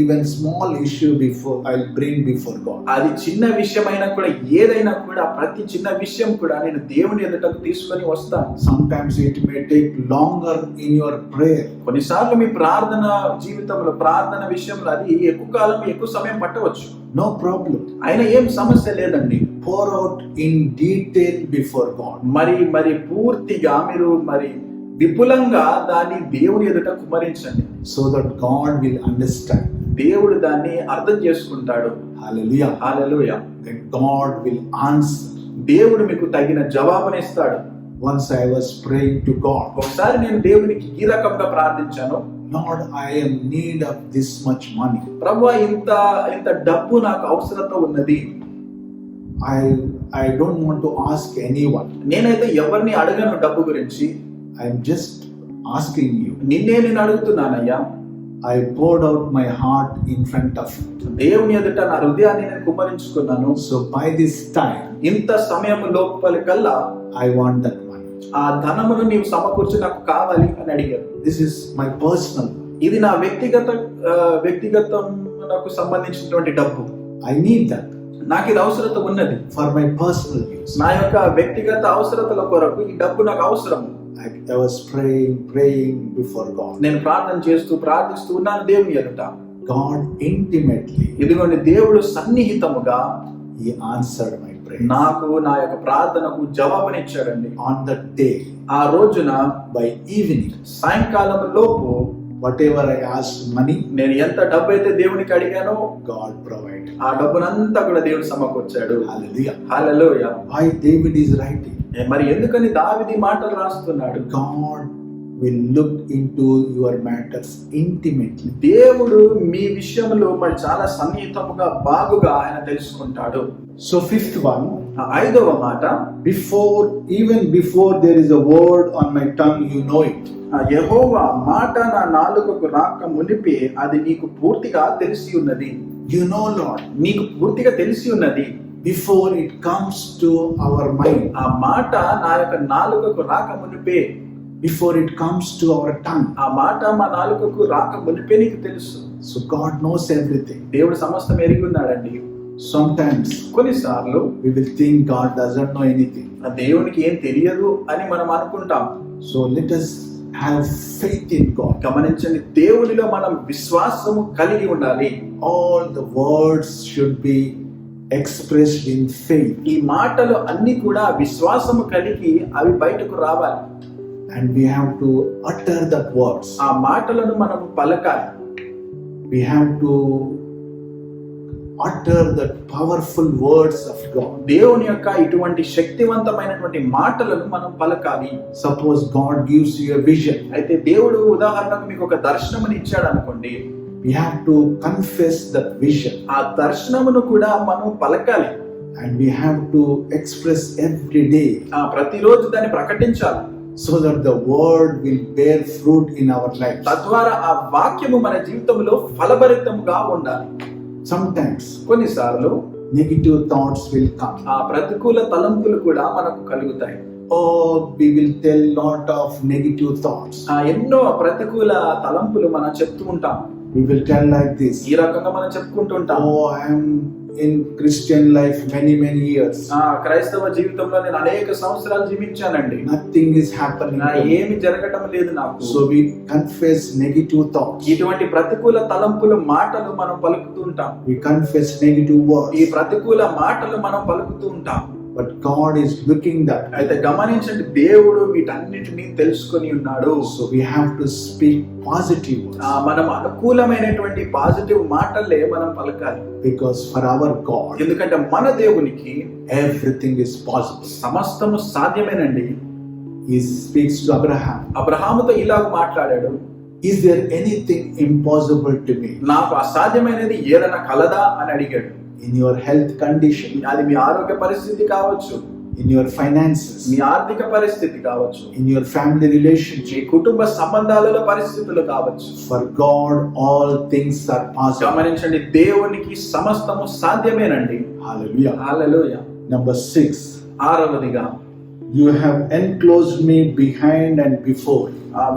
[SPEAKER 2] even small issue before I'll bring before God.
[SPEAKER 3] అది చిన్న విషయమైనా కూడా, ఏదైనా కూడా, ప్రతి చిన్న విషయం కూడా నేను దేవుని ఎదుటకు తీసుకొని వస్తాను.
[SPEAKER 2] Sometimes it may take longer in your prayer.
[SPEAKER 3] కొన్నిసార్లు మీ ప్రార్థన జీవితంలో, ప్రార్థన విషయంలో అది ఎక్కువ కాలం, ఎక్కువ సమయం పట్టవచ్చు.
[SPEAKER 2] No problem.
[SPEAKER 3] అయినా ఏం సమస్య లేదండి.
[SPEAKER 2] Pour out in detail before God.
[SPEAKER 3] మరి పూర్తిగా మీరు విపులంగా దాన్ని దేవుని ఎదుట కుమ్మరించండి.
[SPEAKER 2] So that God will understand.
[SPEAKER 3] దేవుడు దాన్ని అర్థం చేసుకుంటాడు.
[SPEAKER 2] Hallelujah.
[SPEAKER 3] Hallelujah.
[SPEAKER 2] Then God will answer.
[SPEAKER 3] దేవుడు మీకు తగిన జవాబునిస్తాడు.
[SPEAKER 2] Once I was praying to God.
[SPEAKER 3] ఒకసారి నేను దేవునికి ఈ రకంగా ప్రార్థించాను.
[SPEAKER 2] Lord, I am in need of this much money.
[SPEAKER 3] ప్రభువా, ఇంత డబ్బు నాకు అవసరత ఉన్నది.
[SPEAKER 2] I don't want to ask anyone.
[SPEAKER 3] నేనైతే ఎవరిని అడగను డబ్బు గురించి.
[SPEAKER 2] I am just asking you.
[SPEAKER 3] నిన్నే నేను అడుగుతున్నానయ్యా.
[SPEAKER 2] I poured out my heart in front of you.
[SPEAKER 3] దేవుని ఎదుట నా హృదయాన్ని నేను కుమ్మరించుకున్నాను.
[SPEAKER 2] So by this time,
[SPEAKER 3] ఇంత సమయం లోపలికల్లా
[SPEAKER 2] I want that money.
[SPEAKER 3] ఆ ధనమును నీవు సమకూర్చి నాకు కావాలి అని అడిగాను.
[SPEAKER 2] This is my personal.
[SPEAKER 3] ఇది నా వ్యక్తిగతకు సంబంధించినటువంటి డబ్బు.
[SPEAKER 2] I need that
[SPEAKER 3] నాకు ఇది అవసరత ఉన్నది.
[SPEAKER 2] for my personal use.
[SPEAKER 3] నా యొక్క వ్యక్తిగత అవసరతల కొరకు ఈ డబ్బు నాకు అవసరం.
[SPEAKER 2] I was praying before God.
[SPEAKER 3] నేను ప్రార్థిస్తూ ఉన్నాను దేవుని ఎదుట.
[SPEAKER 2] God intimately,
[SPEAKER 3] ఇదిగోండి, దేవుడు సన్నిహితముగా
[SPEAKER 2] He answered my prayer.
[SPEAKER 3] నాకు నా యొక్క ప్రార్థనకు జవాబునిచ్చాడండి.
[SPEAKER 2] On that day,
[SPEAKER 3] ఆ రోజున
[SPEAKER 2] by evening,
[SPEAKER 3] సాయంకాలం లోపు
[SPEAKER 2] whatever I asked money,
[SPEAKER 3] నేను ఎంత డబ్బు అయితే దేవునికి అడిగానో
[SPEAKER 2] God provided.
[SPEAKER 3] ఆ డబ్బునంతా కూడా దేవుడు సమకూర్చాడు.
[SPEAKER 2] Hallelujah.
[SPEAKER 3] Hallelujah.
[SPEAKER 2] Why David is writing?
[SPEAKER 3] మరి ఎందుకని దావీదు ఈ మాటలు రాస్తున్నాడు?
[SPEAKER 2] God will look into your matters intimately.
[SPEAKER 3] దేవుడు మీ విషయంలో చాలా సన్నిహితముగా బాగుగా ఆయన తెలుసుకుంటాడు.
[SPEAKER 2] So fifth one,
[SPEAKER 3] ఐదవ మాట,
[SPEAKER 2] even before there is a word on my tongue, you know it.
[SPEAKER 3] యెహోవా మాట నా నాలుకకు రాక మునిపే అది నీకు పూర్తిగా తెలిసి ఉన్నది.
[SPEAKER 2] You know, Lord,
[SPEAKER 3] నీకు పూర్తిగా తెలిసి ఉన్నది.
[SPEAKER 2] before it comes to our mind,
[SPEAKER 3] ఆ మాట నా యొక్క నాలుకకు రాక మునిపే,
[SPEAKER 2] before it comes to our tongue.
[SPEAKER 3] ఆ మాట మా నాలుకకు రాక మునిపే నీకు తెలుసు.
[SPEAKER 2] So God knows everything.
[SPEAKER 3] దేవుడు సమస్తం ఎరిగి ఉన్నాడండి.
[SPEAKER 2] Sometimes
[SPEAKER 3] కొన్నిసార్లు
[SPEAKER 2] we will think God doesn't know anything.
[SPEAKER 3] ఆ దేవునికి ఏం తెలియదు అని మనం అనుకుంటాం.
[SPEAKER 2] So let us have faith in God.
[SPEAKER 3] గమనించండి, దేవునిలో మనం విశ్వాసము కలిగి ఉండాలి.
[SPEAKER 2] All the words should be expressed in faith.
[SPEAKER 3] ఈ మాటలు అన్ని కూడా విశ్వాసము కలిగి అవి బయటకు రావాలి.
[SPEAKER 2] And we have to utter that words.
[SPEAKER 3] ఆ మాటలను మనం పలకాలి.
[SPEAKER 2] We have to utter the powerful words of God.
[SPEAKER 3] దేవుని యొక్క ఇటువంటి శక్తివంతమైనటువంటి మాటలను మనం పలకాలి.
[SPEAKER 2] Suppose God gives you a vision.
[SPEAKER 3] అయితే దేవుడు ఉదాహరణకు మీకు ఒక దర్శనముని ఇచ్చాడు అనుకోండి.
[SPEAKER 2] We have to confess that vision.
[SPEAKER 3] ఆ దర్శనమును కూడా మనం పలకాలి.
[SPEAKER 2] And we have to express every day.
[SPEAKER 3] ప్రతిరోజు దాన్ని ప్రకటించాలి.
[SPEAKER 2] So that the word will bear fruit in our lives.
[SPEAKER 3] తద్వారా ఆ వాక్యము మన జీవితంలో ఫలభరితముగా ఉండాలి.
[SPEAKER 2] Sometimes
[SPEAKER 3] కొన్నిసార్లు
[SPEAKER 2] negative thoughts will come.
[SPEAKER 3] ఆ ప్రతికూల తలంపులు కూడా మనకు కలుగుతాయి.
[SPEAKER 2] Oh, we will tell lot of negative thoughts.
[SPEAKER 3] ఎన్నో ప్రతికూల తలంపులు మనం చెప్తూ ఉంటాం.
[SPEAKER 2] We will tell like this.
[SPEAKER 3] ఈ రకంగా మనం చెప్పుకుంటుంటాం,
[SPEAKER 2] Oh, I am in Christian life many years.
[SPEAKER 3] క్రైస్తవ జీవితంలో నేను అనేక సంవత్సరాలు జీవించానండి,
[SPEAKER 2] Nothing is happening.
[SPEAKER 3] ఏమి జరగటం లేదు నాకు.
[SPEAKER 2] So we confess negative thoughts.
[SPEAKER 3] ఇటువంటి ప్రతికూల తలంపుల మాటలు మనం పలుకుతూ ఉంటాం,
[SPEAKER 2] We confess negative
[SPEAKER 3] ఈ
[SPEAKER 2] words.
[SPEAKER 3] ప్రతికూల మాటలు మనం పలుకుతూ ఉంటాం.
[SPEAKER 2] But God is looking that.
[SPEAKER 3] అయితే గమనించండి, దేవుడు వీటన్నిటిని తెలుసుకొని ఉన్నాడు.
[SPEAKER 2] So we have to speak positive words.
[SPEAKER 3] మనం అనుకూలమైనటువంటి పాజిటివ్ మాటలే మనం పలకాలి.
[SPEAKER 2] Because for our God,
[SPEAKER 3] ఎందుకంటే మన దేవునికి
[SPEAKER 2] everything is possible.
[SPEAKER 3] సమస్తము సాధ్యమేనండి.
[SPEAKER 2] He speaks to Abraham.
[SPEAKER 3] అబ్రహాముతో ఇలాగ మాట్లాడాడు,
[SPEAKER 2] Is there anything impossible to me?
[SPEAKER 3] నాకు అసాధ్యమైనది ఏదైనా కలదా అని అడిగాడు.
[SPEAKER 2] In your health condition,
[SPEAKER 3] అది మీ ఆరోగ్య పరిస్థితి కావచ్చు,
[SPEAKER 2] in your finances,
[SPEAKER 3] మీ ఆర్థిక పరిస్థితి కావచ్చు,
[SPEAKER 2] in your family relationship.
[SPEAKER 3] మీ కుటుంబ సంబంధాలలో పరిస్థితులు కావచ్చు.
[SPEAKER 2] For God, all things are possible.
[SPEAKER 3] గమనించండి, దేవునికి సమస్తము సాధ్యమేనండి.
[SPEAKER 2] Hallelujah.
[SPEAKER 3] Hallelujah.
[SPEAKER 2] Number 6.
[SPEAKER 3] ఆరవదిగా,
[SPEAKER 2] You have enclosed me behind and before.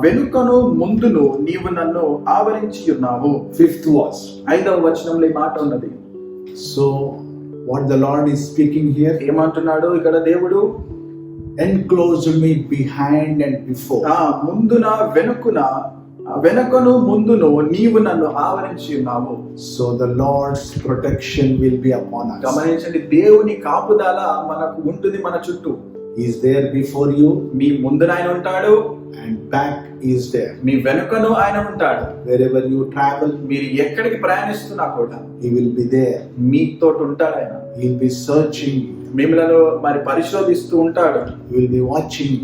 [SPEAKER 3] వెనుకను ముందును నీవు నన్ను ఆవరించి ఉన్నావు.
[SPEAKER 2] 5th verse.
[SPEAKER 3] 5వ వచనంలో ఈ మాట ఉన్నది.
[SPEAKER 2] So, what the Lord is speaking here?
[SPEAKER 3] ఏమంటున్నాడు ఇక్కడ దేవుడు?
[SPEAKER 2] Enclosed me behind and before.
[SPEAKER 3] ముందున వెనుకను ముందును నీవు నన్ను ఆవరించి ఉన్నావు.
[SPEAKER 2] So the Lord's protection will be upon us.
[SPEAKER 3] గమనించండి, దేవుని కాపుదల మనకు ఉంటుంది మన చుట్టూ.
[SPEAKER 2] He is there before you,
[SPEAKER 3] మీ ముందున ఆయన ఉంటాడు,
[SPEAKER 2] and back is there.
[SPEAKER 3] మీ వెనుకను ఆయన ఉంటాడు.
[SPEAKER 2] Wherever you travel,
[SPEAKER 3] మీరు ఎక్కడికి ప్రయాణిస్తున్నా కూడా
[SPEAKER 2] He will be there.
[SPEAKER 3] మీతో ఉంటాడు ఆయన.
[SPEAKER 2] He will be searching you.
[SPEAKER 3] మిమ్మలను మరి పరిశోధిస్తూ ఉంటాడు,
[SPEAKER 2] He will be watching you.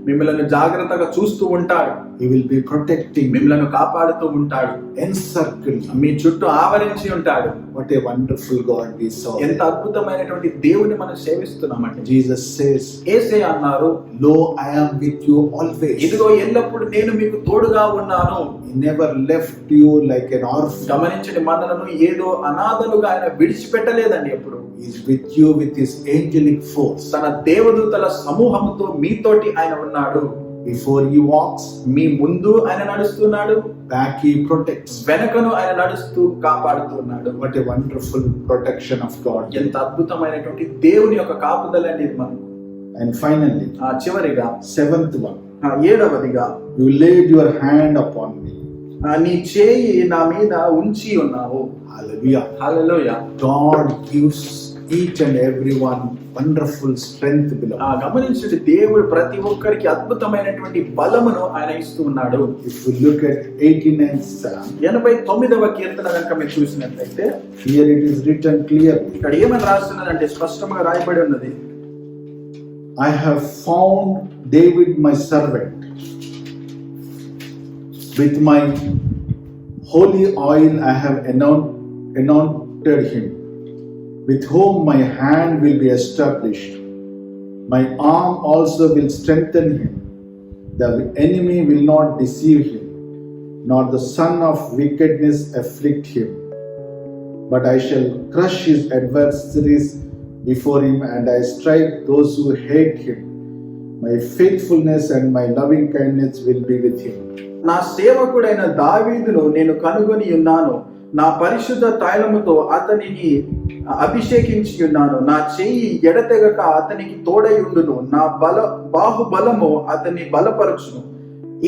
[SPEAKER 3] మిమ్మలను జాగ్రత్తగా చూస్తూ ఉంటాడు,
[SPEAKER 2] He will be protecting you,
[SPEAKER 3] మిమ్మలను కాపాడుతూ ఉంటాడు,
[SPEAKER 2] encircling you.
[SPEAKER 3] మీ చుట్టూ ఆవరించి ఉంటాడు.
[SPEAKER 2] What a wonderful God we serve.
[SPEAKER 3] ఎంత అద్భుతమైనటువంటి దేవుని మనం సేవిస్తున్నామంటే,
[SPEAKER 2] Jesus says,
[SPEAKER 3] యేసయ్య అన్నారు,
[SPEAKER 2] Lo, I am with you always.
[SPEAKER 3] ఇదిగో ఎల్లప్పుడు నేను మీకు తోడుగా ఉన్నాను.
[SPEAKER 2] He never left you like an orphan.
[SPEAKER 3] గమనించండి, మనలను ఏదో అనాథలుగా ఆయన విడిచిపెట్టలేదండి ఎప్పుడు.
[SPEAKER 2] He is with you with His angelic force.
[SPEAKER 3] తన దేవదూతల సమూహంతో మీతోటి ఆయన ఉన్నాడు.
[SPEAKER 2] Before He walks,
[SPEAKER 3] మీ ముందు ఆయన నడుస్తున్నాడు,
[SPEAKER 2] back He protects.
[SPEAKER 3] వెనకను ఆయన నడుస్తూ కాపాడుతున్నాడు.
[SPEAKER 2] What a wonderful protection of God.
[SPEAKER 3] ఎంత అద్భుతమైనటువంటి దేవుని యొక్క కాపుదల అనేది మనకు.
[SPEAKER 2] And finally,
[SPEAKER 3] చివరిగా
[SPEAKER 2] 7th one.
[SPEAKER 3] 7వదిగా,
[SPEAKER 2] You laid your hand upon me.
[SPEAKER 3] నీ చేయి నా మీద ఉంచి ఉన్నావు.
[SPEAKER 2] Hallelujah.
[SPEAKER 3] Hallelujah.
[SPEAKER 2] God gives each and everyone wonderful strength below.
[SPEAKER 3] గమనించండి, దేవుడు ప్రతి ఒక్కరికి అద్భుతమైనటువంటి బలమును ఆయన ఇస్తూ ఉన్నాడు.
[SPEAKER 2] If we look at 89th Psalm,
[SPEAKER 3] 89వ కీర్తన కనుక మీరు చూసినట్లయితే,
[SPEAKER 2] here it is written clearly,
[SPEAKER 3] ఇక్కడ ఏమని రాస్తున్నదంటే స్పష్టంగా రాయబడి ఉన్నది,
[SPEAKER 2] I have found David my servant. With my holy oil I have anointed him, with whom my hand will be established. My arm also will strengthen him. The enemy will not deceive him, nor the son of wickedness afflict him. But I shall crush his adversaries before him, and I strike those who hate him. My faithfulness and my loving kindness will be with him.
[SPEAKER 3] నా సేవకుడైన దావీదును నేను కనుగొని ఉన్నాను, నా పరిశుద్ధ తైలముతో అతనిని అభిషేకించి ఉన్నాను. నా చెయ్యి ఎడతెగక అతనికి తోడయుండును, నా బాహుబలము అతన్ని బలపరచును.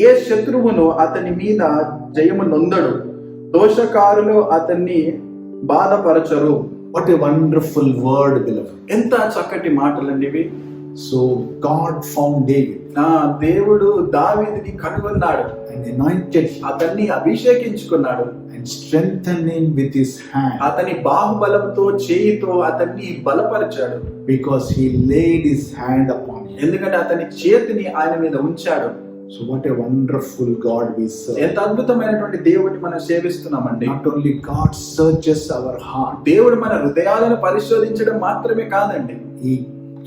[SPEAKER 3] ఏ శత్రువును అతని మీద జయము నొందడు, దోషకారులు అతన్ని బాధపరచరు.
[SPEAKER 2] What a wonderful word, beloved.
[SPEAKER 3] ఎంత చక్కటి మాటలండి ఇవి.
[SPEAKER 2] So God found David
[SPEAKER 3] దేవుడు దావీదుని కనుగొన్నాడు,
[SPEAKER 2] and anointed him
[SPEAKER 3] అతన్ని అభిషేకించుకున్నాడు,
[SPEAKER 2] and strengthened him with his hand,
[SPEAKER 3] అతని బాహుబలంతో చేయితో అతన్ని బలపరిచాడు.
[SPEAKER 2] because he laid his hand upon him.
[SPEAKER 3] ఎందుకంటే అతని చేతిని ఆయన మీద ఉంచాడు.
[SPEAKER 2] So what a wonderful God we serve.
[SPEAKER 3] ఎంత అద్భుతమైనటువంటి దేవుడిని మనం సేవిస్తున్నామండి.
[SPEAKER 2] Not only God searches our heart,
[SPEAKER 3] దేవుడు మన హృదయాలను పరిశోధించడం మాత్రమే కాదండి,
[SPEAKER 2] He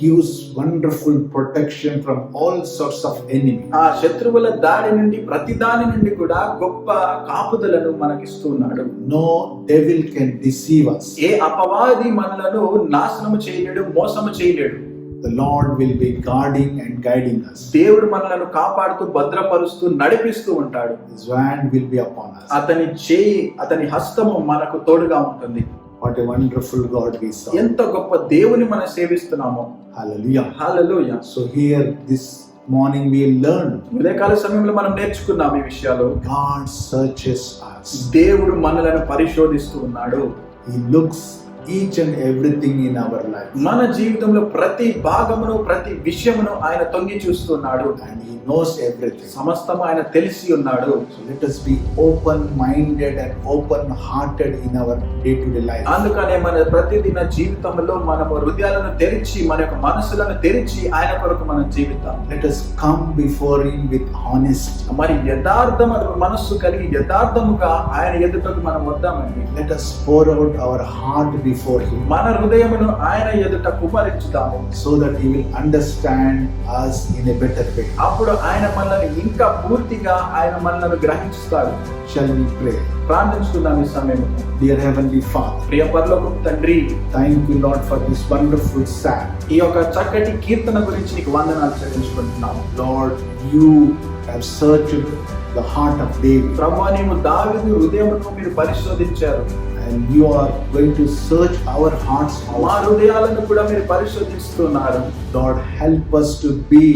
[SPEAKER 2] gives wonderful protection from all sorts of enemies.
[SPEAKER 3] ఆ శత్రువుల దాడి నుండి ప్రతి దాని నుండి కూడా గొప్ప కాపుదలను మనకిస్తున్నాడు.
[SPEAKER 2] No devil can deceive us.
[SPEAKER 3] ఏ అపవాది మనలను నాశనము చేయలేడు, మోసము చేయలేడు.
[SPEAKER 2] the Lord will be guarding and guiding us.
[SPEAKER 3] దేవుడు మనలను కాపాడుతూ భద్రపరుస్తూ నడిపిస్తూ ఉంటాడు.
[SPEAKER 2] His hand will be upon us.
[SPEAKER 3] అతని చేయి, అతని హస్తము మనకు తోడుగా ఉంటుంది.
[SPEAKER 2] What a wonderful God we serve.
[SPEAKER 3] ఎంత గొప్ప దేవుని మనం సేవిస్తున్నామో.
[SPEAKER 2] Hallelujah.
[SPEAKER 3] Hallelujah.
[SPEAKER 2] So here this morning we learned
[SPEAKER 3] ఉదయకాల సమయంలో మనం నేర్చుకున్నాం ఈ విషయాలు.
[SPEAKER 2] God searches us.
[SPEAKER 3] దేవుడు మనలను పరిశోధిస్తూ ఉన్నాడు.
[SPEAKER 2] He looks each and everything in our life.
[SPEAKER 3] మన జీవితంలో ప్రతి భాగమును, ప్రతి విషయమును ఆయన తొంగి చూస్తున్నాడు.
[SPEAKER 2] And He knows everything.
[SPEAKER 3] సమస్తము ఆయన తెలిసి ఉన్నాడు.
[SPEAKER 2] So let us be open-minded and open-hearted in our day-to-day life.
[SPEAKER 3] అందుకనే మన ప్రతిదిన జీవితంలో మన హృదయాలను తెరిచి, మన యొక్క మనసులను తెరిచి ఆయన కొరకు మనం జీవితాం.
[SPEAKER 2] Let us come before Him with honesty.
[SPEAKER 3] మరి యథార్థమ మనస్సు కలిగి యథార్థముగా ఆయన ఎదుటకు మనం వద్దామండి.
[SPEAKER 2] Let us pour out our heart before Him,
[SPEAKER 3] మన హృదయమును ఆయన ఎదుట కుమరించుదాము.
[SPEAKER 2] so that He will understand us in a better way.
[SPEAKER 3] అప్పుడు ఆయన మనల్ని ఇంకా పూర్తిగా ఆయన మనల్ని గ్రహిస్తాడు.
[SPEAKER 2] Shall we pray?
[SPEAKER 3] ప్రార్థించుకుందాం ఈ సమయంలో.
[SPEAKER 2] Dear Heavenly Father,
[SPEAKER 3] ప్రియ పరలోకపు తండ్రి,
[SPEAKER 2] thank you Lord for this wonderful psalm.
[SPEAKER 3] ఈ యొక్క చక్కటి కీర్తన గురించి నీకు వందనాలు చెల్లించుకుంటున్నాము.
[SPEAKER 2] Lord, you have searched the heart of David,
[SPEAKER 3] ప్రభువా, నీవు దావీదు హృదయమును మీరు పరిశోధించారు.
[SPEAKER 2] and you are going to search our hearts
[SPEAKER 3] మా
[SPEAKER 2] also.
[SPEAKER 3] హృదయాలను కూడా మీరు పరిశోధిస్తున్నారు.
[SPEAKER 2] Lord, help us to be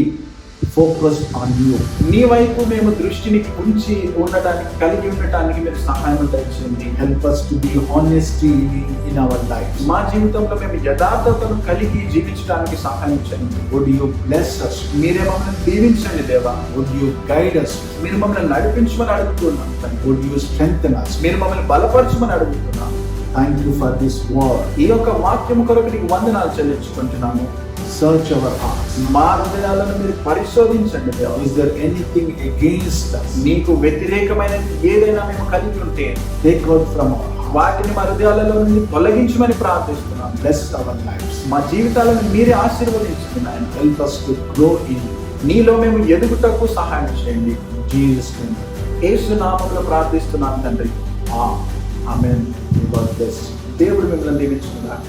[SPEAKER 2] focused on you.
[SPEAKER 3] నీ వైపు మేము దృష్టిని ఉంచి ఉండటానికి, కలిగి ఉండటానికి మీరు సహాయం దయచేయండి.
[SPEAKER 2] Help us to be honesty in our lives.
[SPEAKER 3] మా జీవితంలో మేము యథార్థతను కలిగి జీవించడానికి సహాయం చేయండి.
[SPEAKER 2] Would you bless us?
[SPEAKER 3] మీరే మమ్మల్ని దీవించండి దేవా.
[SPEAKER 2] Would you guide us?
[SPEAKER 3] మీరు మమ్మల్ని నడిపించమని అడుగుతున్నాం తండ్రి.
[SPEAKER 2] Would you strengthen us?
[SPEAKER 3] మీరు మమ్మల్ని బలపరచమని అడుగుతున్నాం.
[SPEAKER 2] Thank you for this word.
[SPEAKER 3] ఈ యొక్క వాక్యం కొరకు నీకు వందనాలు చెల్లించుకుంటున్నాము.
[SPEAKER 2] Search our hearts.
[SPEAKER 3] మా హృదయాలను మీరు పరిశోధించండి దేవా.
[SPEAKER 2] Is there anything against us?
[SPEAKER 3] నీకు వ్యతిరేకమైన ఏదైనా మేము కలిగి ఉంటే
[SPEAKER 2] Take out from our hearts.
[SPEAKER 3] వాటిని మా హృదయాలలో నుండి తొలగించమని ప్రార్థిస్తున్నాం.
[SPEAKER 2] Bless our lives.
[SPEAKER 3] మా జీవితాలను మీరే ఆశీర్వదించుకున్నాను.
[SPEAKER 2] Help us to grow in you.
[SPEAKER 3] నీలో మేము ఎదుగుటకు సహాయం చేయండి.
[SPEAKER 2] In Jesus' name.
[SPEAKER 3] యేసు నామములో ప్రార్థిస్తున్నాను తండ్రి.
[SPEAKER 2] Amen. God bless you.
[SPEAKER 3] దేవుడు మిమ్మల్ని దీవించుకున్నాడు.